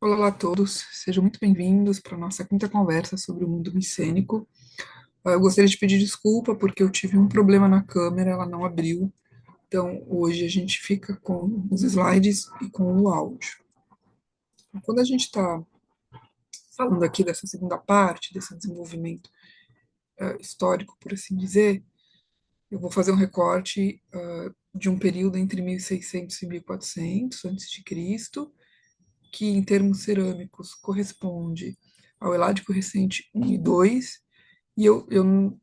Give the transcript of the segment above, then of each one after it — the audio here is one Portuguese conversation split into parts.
Olá a todos, sejam muito bem-vindos para a nossa quinta conversa sobre o mundo micênico. Eu gostaria de pedir desculpa porque eu tive um problema na câmera, ela não abriu. Então, hoje a gente fica com os slides e com o áudio. Quando a gente está falando aqui dessa segunda parte, desse desenvolvimento histórico, por assim dizer, eu vou fazer um recorte de um período entre 1600 e 1400 a.C., que em termos cerâmicos corresponde ao Eládico Recente 1 e 2, e eu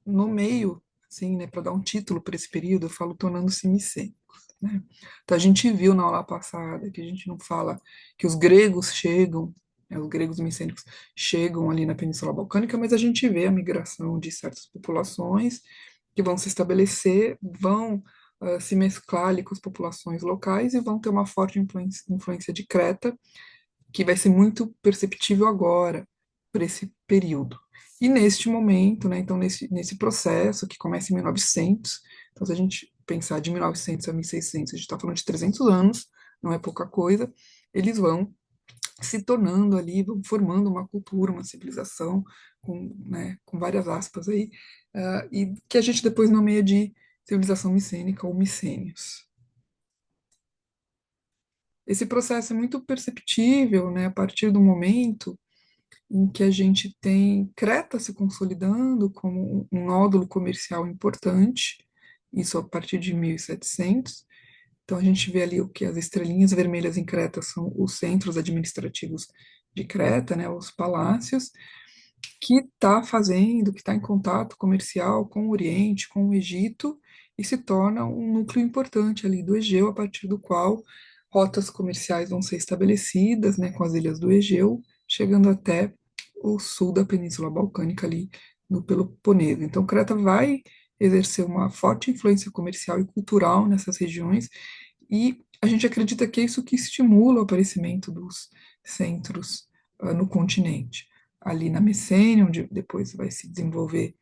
nomeio, assim, né, para dar um título para esse período, eu falo tornando-se micênicos. Né? Então a gente viu na aula passada que a gente não fala que os gregos chegam, né, os gregos micênicos chegam ali na Península Balcânica, mas a gente vê a migração de certas populações que vão se estabelecer, vão se mesclar ali com as populações locais e vão ter uma forte influência de Creta, que vai ser muito perceptível agora, por esse período. E neste momento, né, então nesse processo que começa em 1900, então se a gente pensar de 1900 a 1600, a gente está falando de 300 anos, não é pouca coisa, eles vão se tornando ali, vão formando uma cultura, uma civilização, com várias aspas aí, e que a gente depois nomeia de civilização micênica ou micênios. Esse processo é muito perceptível, né, a partir do momento em que a gente tem Creta se consolidando como um nódulo comercial importante, isso a partir de 1700. Então a gente vê ali o que as estrelinhas vermelhas em Creta são os centros administrativos de Creta, né, os palácios, que está fazendo, que está em contato comercial com o Oriente, com o Egito, e se torna um núcleo importante ali do Egeu, a partir do qual rotas comerciais vão ser estabelecidas, né, com as ilhas do Egeu, chegando até o sul da Península Balcânica ali no Peloponeso. Então, Creta vai exercer uma forte influência comercial e cultural nessas regiões, e a gente acredita que é isso que estimula o aparecimento dos centros no continente. Ali na Messênia, onde depois vai se desenvolver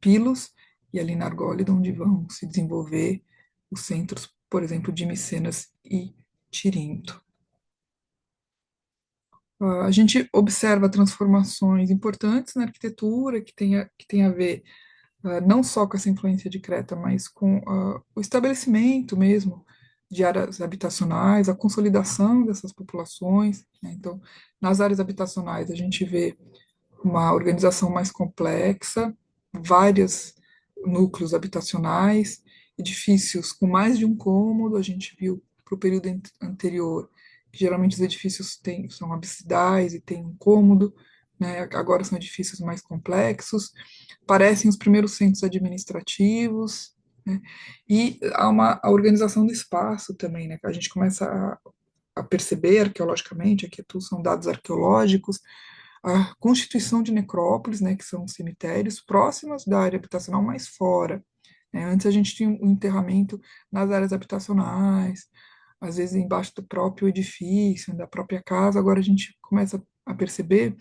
Pilos, e ali na Argólida, onde vão se desenvolver os centros, por exemplo, de Micenas e Tirinto. A gente observa transformações importantes na arquitetura que tem a ver não só com essa influência de Creta, mas com o estabelecimento mesmo de áreas habitacionais, a consolidação dessas populações. Né? Então, nas áreas habitacionais, a gente vê uma organização mais complexa, vários núcleos habitacionais, edifícios com mais de um cômodo. A gente viu para o período anterior que geralmente os edifícios são absidais e têm um cômodo, né? Agora são edifícios mais complexos, parecem os primeiros centros administrativos, né? E há a organização do espaço também, né? Que a gente começa a perceber arqueologicamente, aqui tudo são dados arqueológicos, a constituição de necrópolis, né, que são cemitérios próximas da área habitacional, mais fora. Né? Antes a gente tinha o enterramento nas áreas habitacionais, às vezes embaixo do próprio edifício, da própria casa. Agora a gente começa a perceber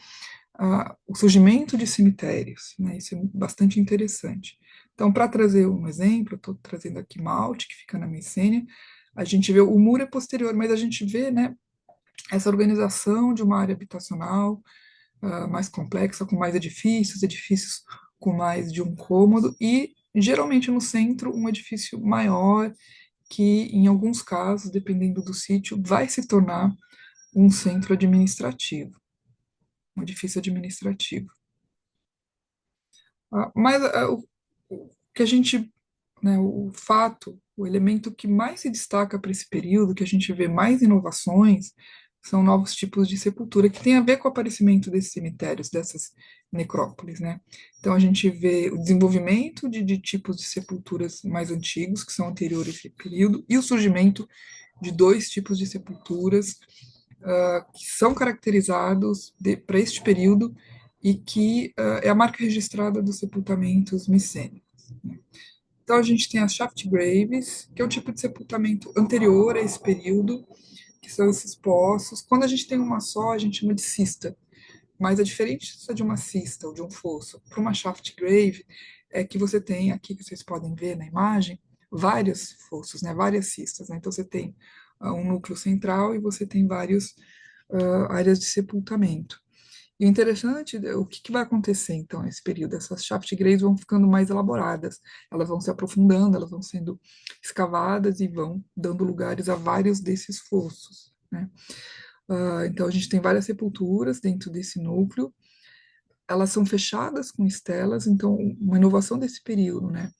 o surgimento de cemitérios, né? Isso é bastante interessante. Então, para trazer um exemplo, eu estou trazendo aqui Malte, que fica na Messênia. A gente vê, o muro é posterior, mas a gente vê, né, essa organização de uma área habitacional mais complexa, com mais edifícios, edifícios com mais de um cômodo, e geralmente no centro um edifício maior, que em alguns casos, dependendo do sítio, vai se tornar um centro administrativo, um edifício administrativo. Mas o que a gente, né, o fato, o elemento que mais se destaca para esse período, que a gente vê mais inovações, são novos tipos de sepultura, que tem a ver com o aparecimento desses cemitérios, dessas necrópolis, né? Então a gente vê o desenvolvimento de tipos de sepulturas mais antigos, que são anteriores a esse período, e o surgimento de dois tipos de sepulturas que são caracterizados para este período e que é a marca registrada dos sepultamentos micênicos. Né? Então a gente tem as shaft graves, que é o tipo de sepultamento anterior a esse período, que são esses poços. Quando a gente tem uma só, a gente chama de cista. Mas a diferença de uma cista ou de um fosso para uma shaft grave é que você tem, aqui que vocês podem ver na imagem, vários fossos, né, várias cistas. Né? Então você tem um núcleo central e você tem vários áreas de sepultamento. E o interessante, o que, que vai acontecer então nesse período? Essas shaft graves vão ficando mais elaboradas, elas vão se aprofundando, elas vão sendo escavadas e vão dando lugares a vários desses fossos, né? Então a gente tem várias sepulturas dentro desse núcleo, elas são fechadas com estelas, então uma inovação desse período, né,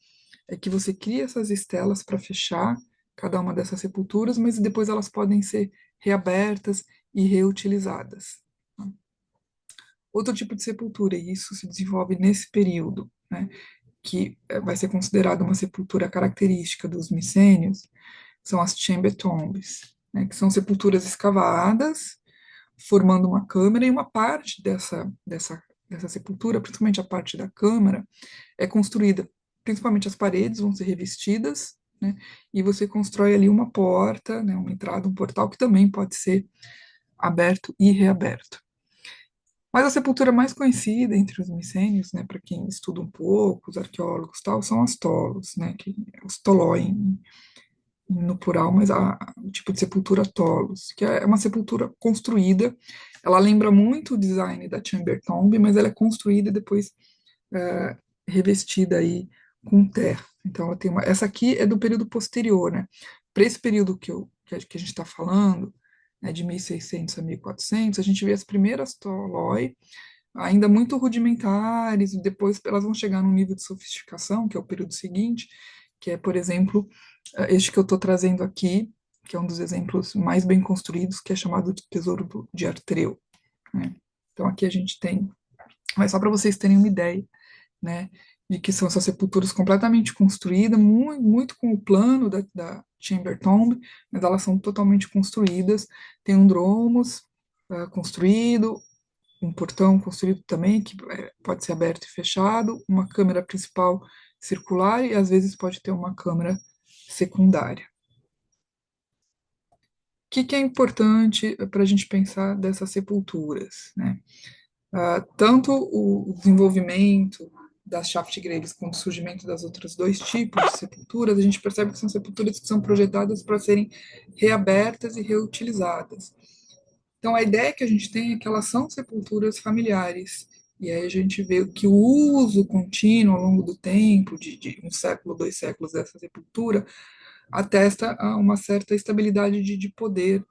é que você cria essas estelas para fechar cada uma dessas sepulturas, mas depois elas podem ser reabertas e reutilizadas. Outro tipo de sepultura, e isso se desenvolve nesse período, né, que vai ser considerada uma sepultura característica dos micênios, são as chamber tombs, né, que são sepulturas escavadas, formando uma câmara, e uma parte dessa sepultura, principalmente a parte da câmara, é construída, principalmente as paredes vão ser revestidas, né, e você constrói ali uma porta, né, uma entrada, um portal que também pode ser aberto e reaberto. Mas a sepultura mais conhecida entre os micênios, né, para quem estuda um pouco, os arqueólogos tal, são as tolos, né, os toloi no plural, mas o tipo de sepultura tolos, que é uma sepultura construída. Ela lembra muito o design da Chamber Tomb, mas ela é construída e depois é, revestida aí com terra. Então, ela tem essa aqui é do período posterior, né? Para esse período que a gente está falando, né, de 1600 a 1400, a gente vê as primeiras toloi, ainda muito rudimentares, depois elas vão chegar num nível de sofisticação, que é o período seguinte, que é, por exemplo, este que eu estou trazendo aqui, que é um dos exemplos mais bem construídos, que é chamado de Tesouro de Artreu, né? Então aqui a gente tem, mas só para vocês terem uma ideia, né, de que são essas sepulturas completamente construídas, muito, muito com o plano da Chamber Tomb, mas elas são totalmente construídas, tem um dromos construído, um portão construído também, que pode ser aberto e fechado, uma câmara principal circular e às vezes pode ter uma câmara secundária. O que é importante para a gente pensar dessas sepulturas, né? Tanto o desenvolvimento das shaft graves quanto o surgimento das outras dois tipos de sepulturas, a gente percebe que são sepulturas que são projetadas para serem reabertas e reutilizadas. Então, a ideia que a gente tem é que elas são sepulturas familiares. E aí a gente vê que o uso contínuo ao longo do tempo, de um século, 2 séculos dessa sepultura, atesta a uma certa estabilidade de poder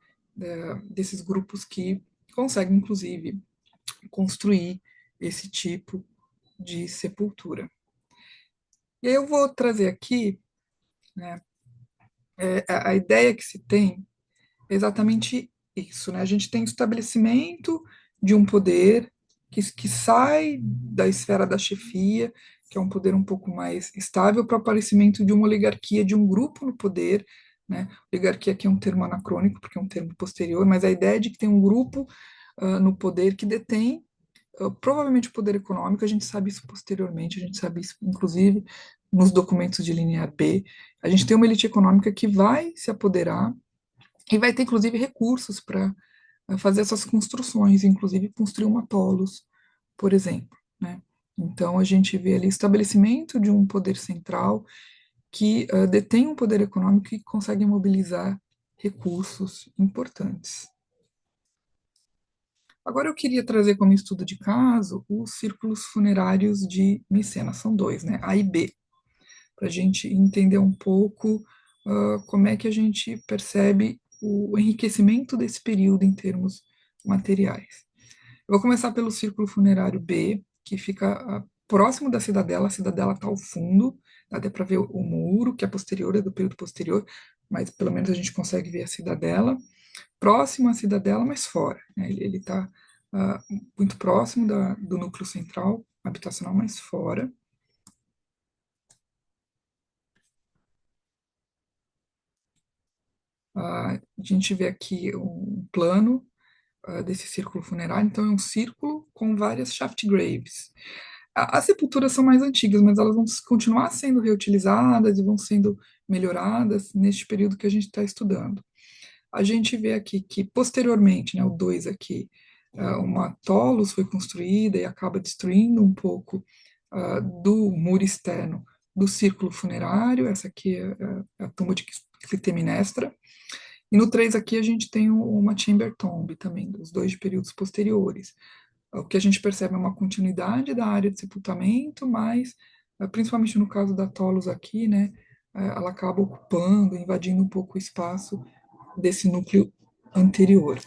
desses grupos que conseguem, inclusive, construir esse tipo de sepultura. E aí eu vou trazer aqui, né, a ideia que se tem é exatamente isso, né? A gente tem o estabelecimento de um poder que sai da esfera da chefia, que é um poder um pouco mais estável, para o aparecimento de uma oligarquia, de um grupo no poder, né? Oligarquia aqui é um termo anacrônico, porque é um termo posterior, mas a ideia de que tem um grupo no poder que detém provavelmente o poder econômico, a gente sabe isso posteriormente, a gente sabe isso, inclusive, nos documentos de linear B. A gente tem uma elite econômica que vai se apoderar e vai ter, inclusive, recursos para fazer essas construções, inclusive construir uma Tolos, por exemplo, né? Então, a gente vê ali estabelecimento de um poder central que detém um poder econômico e consegue mobilizar recursos importantes. Agora, eu queria trazer como estudo de caso os círculos funerários de Micenas, são dois, né? A e B, para a gente entender um pouco como é que a gente percebe o enriquecimento desse período em termos materiais. Eu vou começar pelo círculo funerário B, que fica próximo da cidadela. A cidadela está ao fundo, dá até para ver o muro, que é posterior, é do período posterior, mas pelo menos a gente consegue ver a cidadela. Próximo à cidadela, mas fora, né? Ele está muito próximo do núcleo central habitacional, mas fora. A gente vê aqui um plano desse círculo funerário, então é um círculo com várias shaft graves. As sepulturas são mais antigas, mas elas vão continuar sendo reutilizadas e vão sendo melhoradas neste período que a gente está estudando. A gente vê aqui que, posteriormente, né, o 2 aqui, uma tolos foi construída e acaba destruindo um pouco do muro externo do círculo funerário. Essa aqui é a tumba de Clitemnestra. E no 3 aqui a gente tem uma chamber tomb também, dos dois períodos posteriores. O que a gente percebe é uma continuidade da área de sepultamento, mas, principalmente no caso da Tholos aqui, né, ela acaba ocupando, invadindo um pouco o espaço desse núcleo anterior.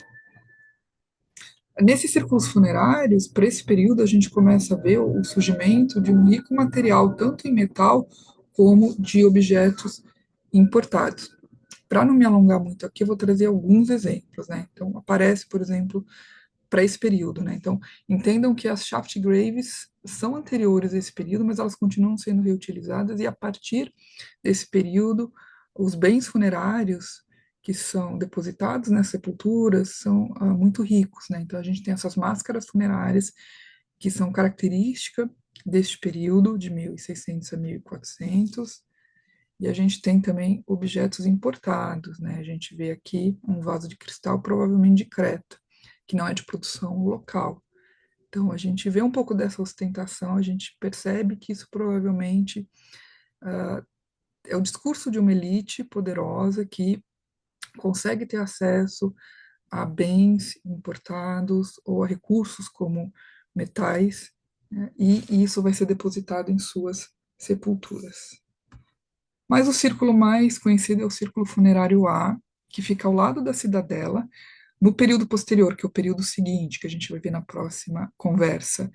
Nesses círculos funerários, para esse período, a gente começa a ver o surgimento de um rico material, tanto em metal como de objetos importados. Para não me alongar muito aqui, eu vou trazer alguns exemplos, né? Então, aparece, por exemplo, para esse período, né? Então, entendam que as shaft graves são anteriores a esse período, mas elas continuam sendo reutilizadas, e a partir desse período, os bens funerários que são depositados nas sepulturas são muito ricos, né? Então, a gente tem essas máscaras funerárias que são característica deste período, de 1600 a 1400, e a gente tem também objetos importados, né? A gente vê aqui um vaso de cristal, provavelmente de Creta, que não é de produção local. Então, a gente vê um pouco dessa ostentação, a gente percebe que isso provavelmente é o discurso de uma elite poderosa que consegue ter acesso a bens importados ou a recursos como metais, né? E isso vai ser depositado em suas sepulturas. Mas o círculo mais conhecido é o círculo funerário A, que fica ao lado da cidadela, no período posterior, que é o período seguinte, que a gente vai ver na próxima conversa.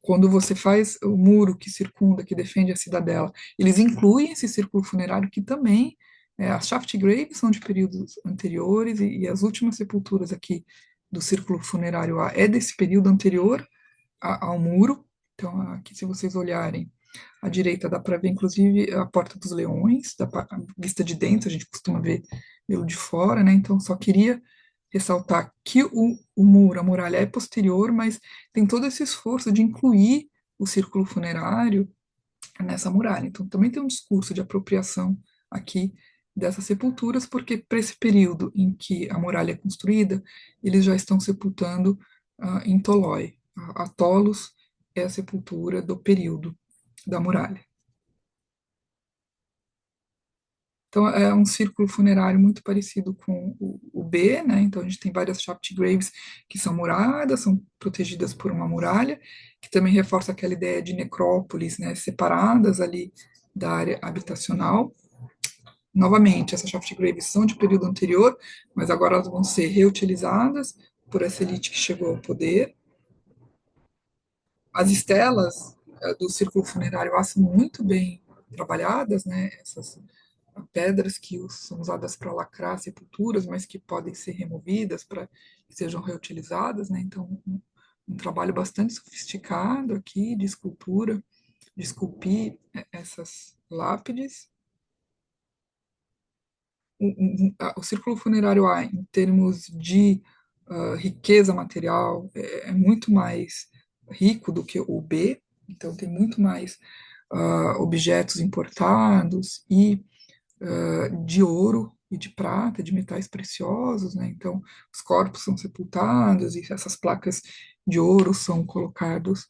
Quando você faz o muro que circunda, que defende a cidadela, eles incluem esse círculo funerário que também, as shaft graves são de períodos anteriores, e as últimas sepulturas aqui do círculo funerário A é desse período anterior ao muro. Então, aqui, se vocês olharem à direita, dá para ver, inclusive, a Porta dos Leões, a vista de dentro, a gente costuma ver pelo de fora, né? Então, só queria ressaltar que o muro, a muralha é posterior, mas tem todo esse esforço de incluir o círculo funerário nessa muralha. Então, também tem um discurso de apropriação aqui dessas sepulturas, porque para esse período em que a muralha é construída, eles já estão sepultando em Tolói. A Tolos é a sepultura do período da muralha. Então, é um círculo funerário muito parecido com o B, né? Então, a gente tem várias shaft graves que são muradas, são protegidas por uma muralha, que também reforça aquela ideia de necrópolis, né? Separadas ali da área habitacional. Novamente, essas shaft graves são de período anterior, mas agora elas vão ser reutilizadas por essa elite que chegou ao poder. As estelas do círculo funerário A são muito bem trabalhadas, né? Essas pedras que são usadas para lacrar sepulturas, mas que podem ser removidas para que sejam reutilizadas, né? Então, um trabalho bastante sofisticado aqui de escultura, de esculpir essas lápides. O círculo funerário A, em termos de riqueza material, é muito mais rico do que o B, então tem muito mais objetos importados e de ouro e de prata, de metais preciosos, né? Então, os corpos são sepultados e essas placas de ouro são colocados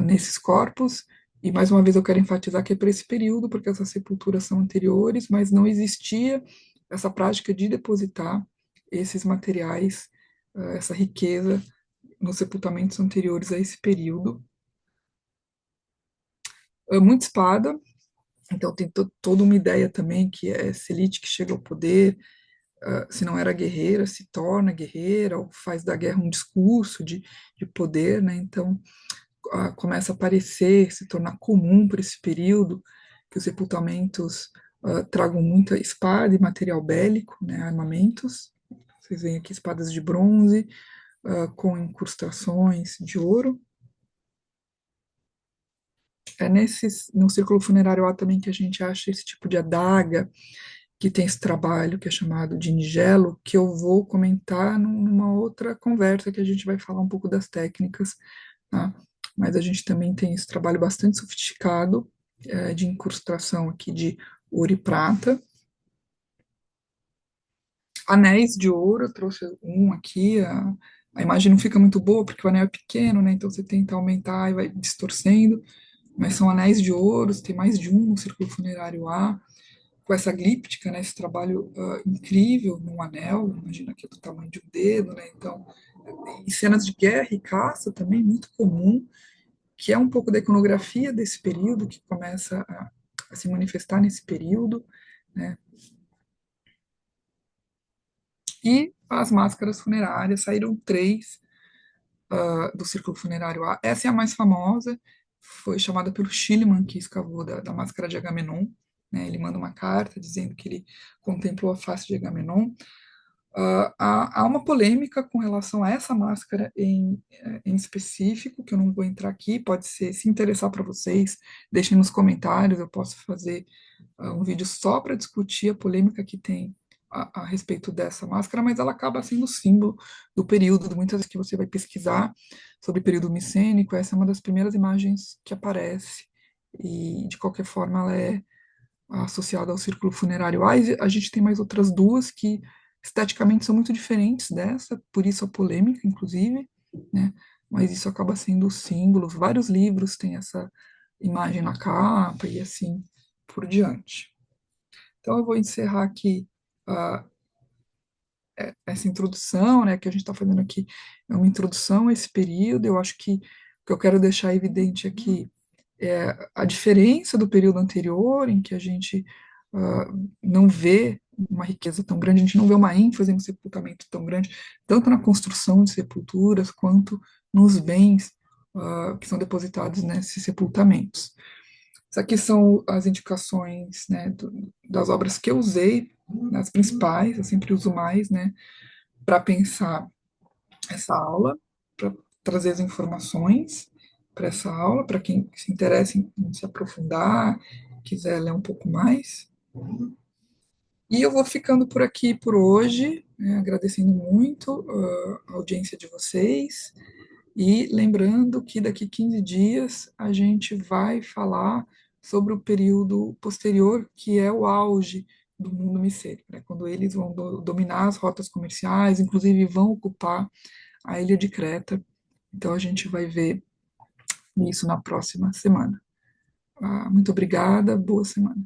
nesses corpos. E mais uma vez eu quero enfatizar que é para esse período, porque essas sepulturas são anteriores, mas não existia essa prática de depositar esses materiais, essa riqueza nos sepultamentos anteriores a esse período. Muita espada, então tem toda uma ideia também que é essa elite que chega ao poder, se não era guerreira, se torna guerreira, ou faz da guerra um discurso de poder, né? Então, começa a aparecer, se tornar comum por esse período, que os sepultamentos tragam muita espada e material bélico, né? Armamentos. Vocês veem aqui espadas de bronze, com incrustações de ouro. No círculo funerário A também que a gente acha esse tipo de adaga, que tem esse trabalho que é chamado de nigelo, que eu vou comentar numa outra conversa que a gente vai falar um pouco das técnicas, tá? Mas a gente também tem esse trabalho bastante sofisticado de incrustação aqui de ouro e prata. Anéis de ouro, eu trouxe um aqui, a imagem não fica muito boa porque o anel é pequeno, né? Então você tenta aumentar e vai distorcendo, mas são anéis de ouro, tem mais de um no círculo funerário A, com essa glíptica, né, esse trabalho incrível num anel, imagina que é do tamanho de um dedo, né, então, em cenas de guerra e caça também, muito comum, que é um pouco da iconografia desse período, que começa a se manifestar nesse período, né, e as máscaras funerárias, saíram três do Círculo Funerário A. Essa é a mais famosa, foi chamada pelo Schliemann, que escavou da máscara de Agamenon. Né, ele manda uma carta dizendo que ele contemplou a face de Agamenon. Há uma polêmica com relação a essa máscara em específico, que eu não vou entrar aqui, pode ser, se interessar para vocês, deixem nos comentários, eu posso fazer um vídeo só para discutir a polêmica que tem a respeito dessa máscara, mas ela acaba sendo símbolo do período, muitas vezes que você vai pesquisar sobre o período micênico, essa é uma das primeiras imagens que aparece, e de qualquer forma ela é associada ao círculo funerário A, e a gente tem mais outras duas que esteticamente são muito diferentes dessa, por isso a polêmica, inclusive, né? Mas isso acaba sendo o símbolo. Vários livros têm essa imagem na capa e assim por diante. Então eu vou encerrar aqui uh, essa introdução, né, que a gente está fazendo aqui, é uma introdução a esse período. Eu acho que o que eu quero deixar evidente aqui é a diferença do período anterior, em que a gente não vê uma riqueza tão grande, a gente não vê uma ênfase no sepultamento tão grande, tanto na construção de sepulturas, quanto nos bens que são depositados nesses sepultamentos. Essas aqui são as indicações, né, das obras que eu usei, as principais, eu sempre uso mais, né, para pensar essa aula, para trazer as informações para essa aula, para quem se interessa em se aprofundar, quiser ler um pouco mais. E eu vou ficando por aqui por hoje, né, agradecendo muito a audiência de vocês. E lembrando que daqui 15 dias a gente vai falar sobre o período posterior, que é o auge do mundo micênico, né? Quando eles vão dominar as rotas comerciais, inclusive vão ocupar a ilha de Creta. Então a gente vai ver isso na próxima semana. Muito obrigada, boa semana.